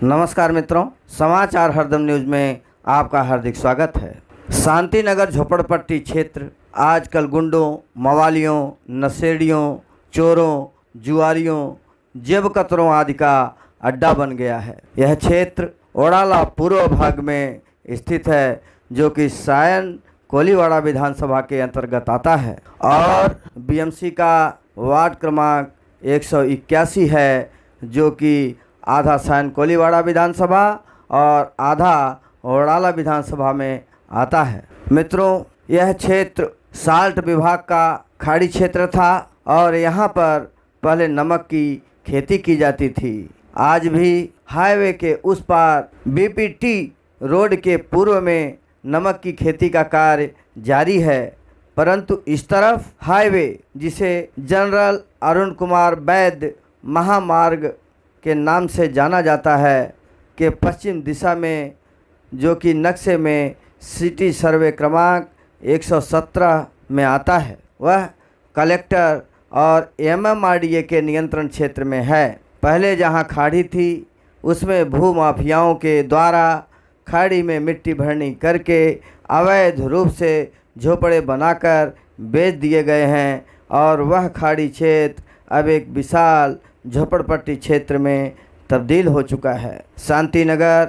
नमस्कार मित्रों, समाचार हरदम न्यूज में आपका हार्दिक स्वागत है। शांति नगर झोपड़पट्टी क्षेत्र आजकल गुंडों, मवालियों, नशेड़ियों, चोरों, जुआरियों, जेब कतरों आदि का अड्डा बन गया है। यह क्षेत्र ओडाला पूर्व भाग में स्थित है, जो कि सायन कोलीवाड़ा विधानसभा के अंतर्गत आता है और बीएमसी का वार्ड क्रमांक 181 है, जो कि आधा सायन कोलीवाड़ा विधानसभा और आधा ओडाला विधानसभा में आता है। मित्रों, यह क्षेत्र साल्ट विभाग का खाड़ी क्षेत्र था और यहाँ पर पहले नमक की खेती की जाती थी। आज भी हाईवे के उस पार बीपीटी रोड के पूर्व में नमक की खेती का कार्य जारी है, परंतु इस तरफ हाईवे, जिसे जनरल अरुण कुमार वैद्य महामार्ग के नाम से जाना जाता है, के पश्चिम दिशा में, जो कि नक्शे में सिटी सर्वे क्रमांक 117 में आता है, वह कलेक्टर और एमएमआरडीए के नियंत्रण क्षेत्र में है। पहले जहां खाड़ी थी उसमें भूमाफियाओं के द्वारा खाड़ी में मिट्टी भरनी करके अवैध रूप से झोपड़े बनाकर बेच दिए गए हैं और वह खाड़ी क्षेत्र अब एक विशाल झोपड़पट्टी क्षेत्र में तब्दील हो चुका है। शांति नगर,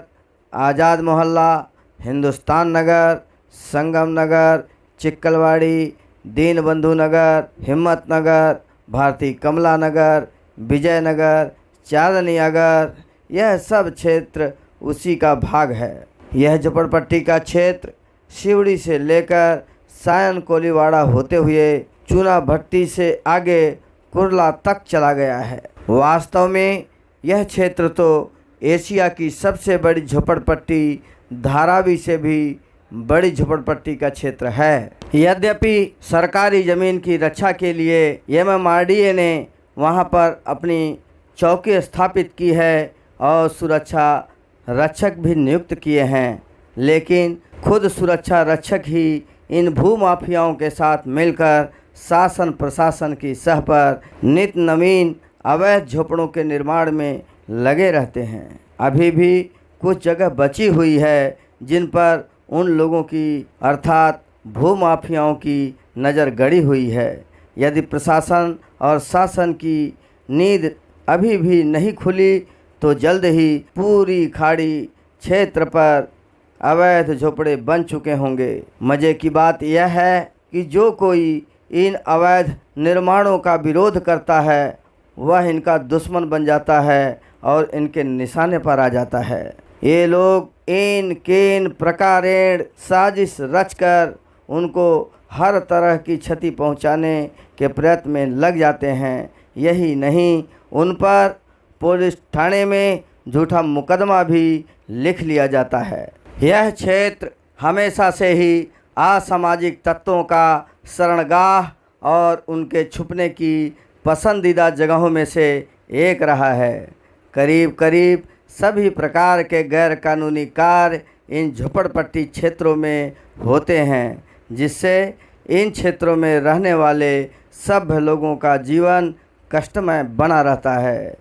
आज़ाद मोहल्ला, हिंदुस्तान नगर, संगम नगर, चिक्कलवाड़ी, दीनबंधु नगर, हिम्मत नगर, भारती कमला नगर, विजय नगर, चांदनी नगर, यह सब क्षेत्र उसी का भाग है। यह झोपड़पट्टी का क्षेत्र शिवड़ी से लेकर सायन कोलीवाड़ा होते हुए चूना भट्टी से आगे कुर्ला तक चला गया है। वास्तव में यह क्षेत्र तो एशिया की सबसे बड़ी झोपड़पट्टी धारावी से भी बड़ी झोपड़पट्टी का क्षेत्र है। यद्यपि सरकारी ज़मीन की रक्षा के लिए एमएमआरडीए ने वहां पर अपनी चौकी स्थापित की है और सुरक्षा रक्षक भी नियुक्त किए हैं, लेकिन खुद सुरक्षा रक्षक ही इन भूमाफियाओं के साथ मिलकर शासन प्रशासन की सह पर नित नवीन अवैध झोपड़ों के निर्माण में लगे रहते हैं। अभी भी कुछ जगह बची हुई है जिन पर उन लोगों की अर्थात भूमाफियाओं की नज़र गड़ी हुई है। यदि प्रशासन और शासन की नींद अभी भी नहीं खुली तो जल्द ही पूरी खाड़ी क्षेत्र पर अवैध झोपड़े बन चुके होंगे। मज़े की बात यह है कि जो कोई इन अवैध निर्माणों का विरोध करता है वह इनका दुश्मन बन जाता है और इनके निशाने पर आ जाता है। ये लोग इन किन प्रकारेण साजिश रचकर उनको हर तरह की क्षति पहुंचाने के प्रयत्न में लग जाते हैं। यही नहीं, उन पर पुलिस थाने में झूठा मुकदमा भी लिख लिया जाता है। यह क्षेत्र हमेशा से ही असामाजिक तत्वों का शरणगाह और उनके छुपने की पसंदीदा जगहों में से एक रहा है। करीब करीब सभी प्रकार के गैर कानूनी कार्य इन झोपड़पट्टी क्षेत्रों में होते हैं, जिससे इन क्षेत्रों में रहने वाले सभ्य लोगों का जीवन कष्टमय बना रहता है।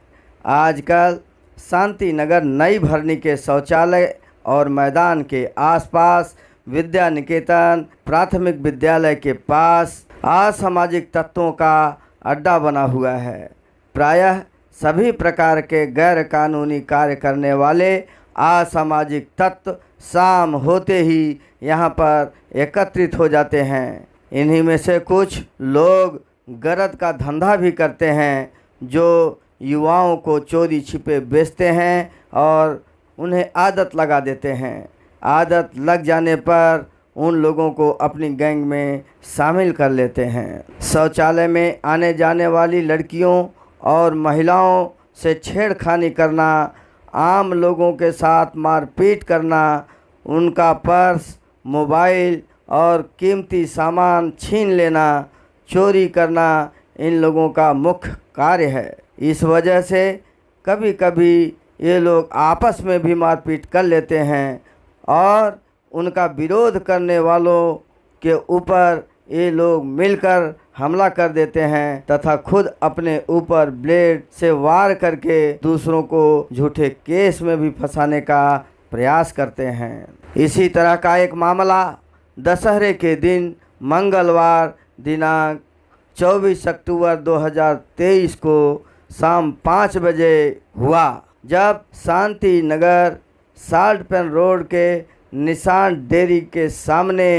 आजकल शांति नगर नई भरनी के शौचालय और मैदान के आसपास विद्या निकेतन प्राथमिक विद्यालय के पास असामाजिक तत्वों का अड्डा बना हुआ है। प्रायः सभी प्रकार के गैर कानूनी कार्य करने वाले असामाजिक तत्व शाम होते ही यहाँ पर एकत्रित हो जाते हैं। इन्हीं में से कुछ लोग गरद का धंधा भी करते हैं, जो युवाओं को चोरी छिपे बेचते हैं और उन्हें आदत लगा देते हैं। आदत लग जाने पर उन लोगों को अपनी गैंग में शामिल कर लेते हैं। शौचालय में आने जाने वाली लड़कियों और महिलाओं से छेड़खानी करना, आम लोगों के साथ मारपीट करना, उनका पर्स, मोबाइल और कीमती सामान छीन लेना, चोरी करना इन लोगों का मुख्य कार्य है। इस वजह से कभी कभी ये लोग आपस में भी मारपीट कर लेते हैं और उनका विरोध करने वालों के ऊपर ये लोग मिलकर हमला कर देते हैं तथा खुद अपने ऊपर ब्लेड से वार करके दूसरों को झूठे केस में भी फंसाने का प्रयास करते हैं। इसी तरह का एक मामला दशहरे के दिन मंगलवार दिनांक 24 अक्टूबर 2023 को शाम 5 बजे हुआ, जब Shanti Nagar salt pen road के निशान डेयरी के सामने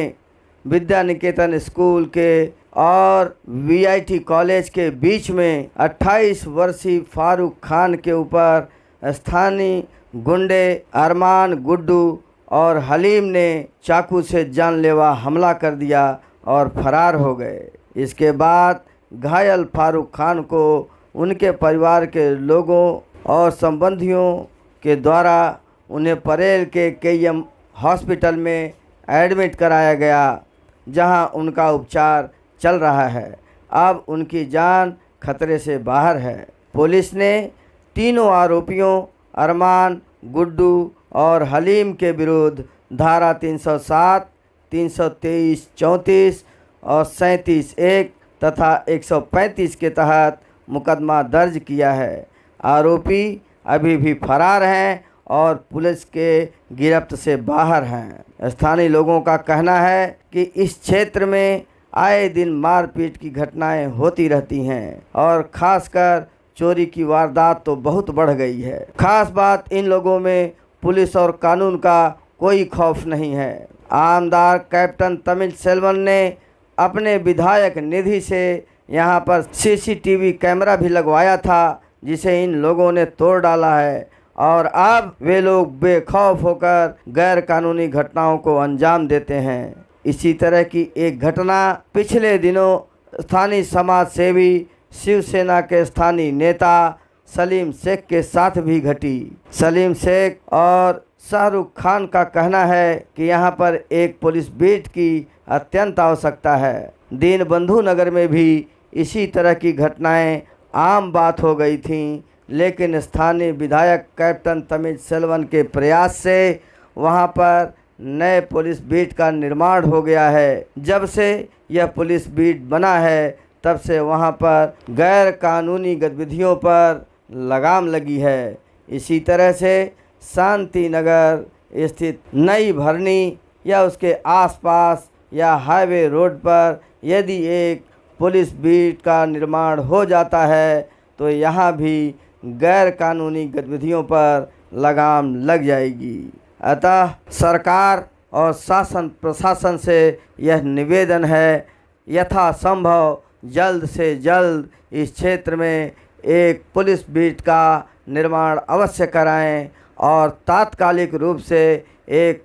विद्या निकेतन स्कूल के और वीआईटी कॉलेज के बीच में 28 वर्षीय फारूक खान के ऊपर स्थानीय गुंडे अरमान, गुड्डू और हलीम ने चाकू से जानलेवा हमला कर दिया और फरार हो गए। इसके बाद घायल फारूक खान को उनके परिवार के लोगों और संबंधियों के द्वारा उन्हें परेल के केएम हॉस्पिटल में एडमिट कराया गया, जहां उनका उपचार चल रहा है। अब उनकी जान खतरे से बाहर है। पुलिस ने तीनों आरोपियों अरमान, गुड्डू और हलीम के विरुद्ध धारा 307, 323, 34 और 37(1) तथा 135 के तहत मुकदमा दर्ज किया है। आरोपी अभी भी फरार हैं और पुलिस के गिरफ्त से बाहर हैं। स्थानीय लोगों का कहना है कि इस क्षेत्र में आए दिन मारपीट की घटनाएं होती रहती हैं और खासकर चोरी की वारदात तो बहुत बढ़ गई है। खास बात इन लोगों में पुलिस और कानून का कोई खौफ नहीं है। आमदार कैप्टन तमिल सेल्वन ने अपने विधायक निधि से यहां पर सीसीटीवी कैमरा भी लगवाया था, जिसे इन लोगों ने तोड़ डाला है और अब वे लोग बेखौफ होकर गैर कानूनी घटनाओं को अंजाम देते हैं। इसी तरह की एक घटना पिछले दिनों स्थानीय समाज सेवी शिवसेना के स्थानीय नेता सलीम शेख के साथ भी घटी। सलीम शेख और शाहरुख खान का कहना है कि यहाँ पर एक पुलिस बीट की अत्यंत आवश्यकता है। दीनबंधु नगर में भी इसी तरह की घटनाएं आम बात हो गई थीं, लेकिन स्थानीय विधायक कैप्टन तमिल सेल्वन के प्रयास से वहां पर नए पुलिस बीट का निर्माण हो गया है। जब से यह पुलिस बीट बना है तब से वहां पर गैर कानूनी गतिविधियों पर लगाम लगी है। इसी तरह से शांति नगर स्थित नई भरनी या उसके आसपास या हाईवे रोड पर यदि एक पुलिस बीट का निर्माण हो जाता है तो यहाँ भी गैर कानूनी गतिविधियों पर लगाम लग जाएगी। अतः सरकार और शासन प्रशासन से यह निवेदन है, यथासंभव जल्द से जल्द इस क्षेत्र में एक पुलिस बीट का निर्माण अवश्य कराएं और तात्कालिक रूप से एक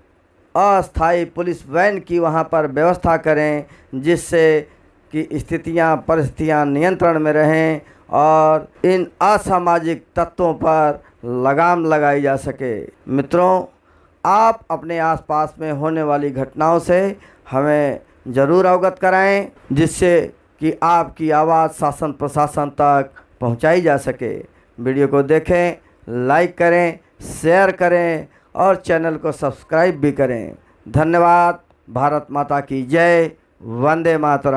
अस्थायी पुलिस वैन की वहां पर व्यवस्था करें, जिससे कि स्थितियां परिस्थितियां नियंत्रण में रहें और इन असामाजिक तत्वों पर लगाम लगाई जा सके। मित्रों, आप अपने आसपास में होने वाली घटनाओं से हमें ज़रूर अवगत कराएं, जिससे कि आपकी आवाज़ शासन प्रशासन तक पहुंचाई जा सके। वीडियो को देखें, लाइक करें, शेयर करें और चैनल को सब्सक्राइब भी करें। धन्यवाद। भारत माता की जय। वंदे मातरम।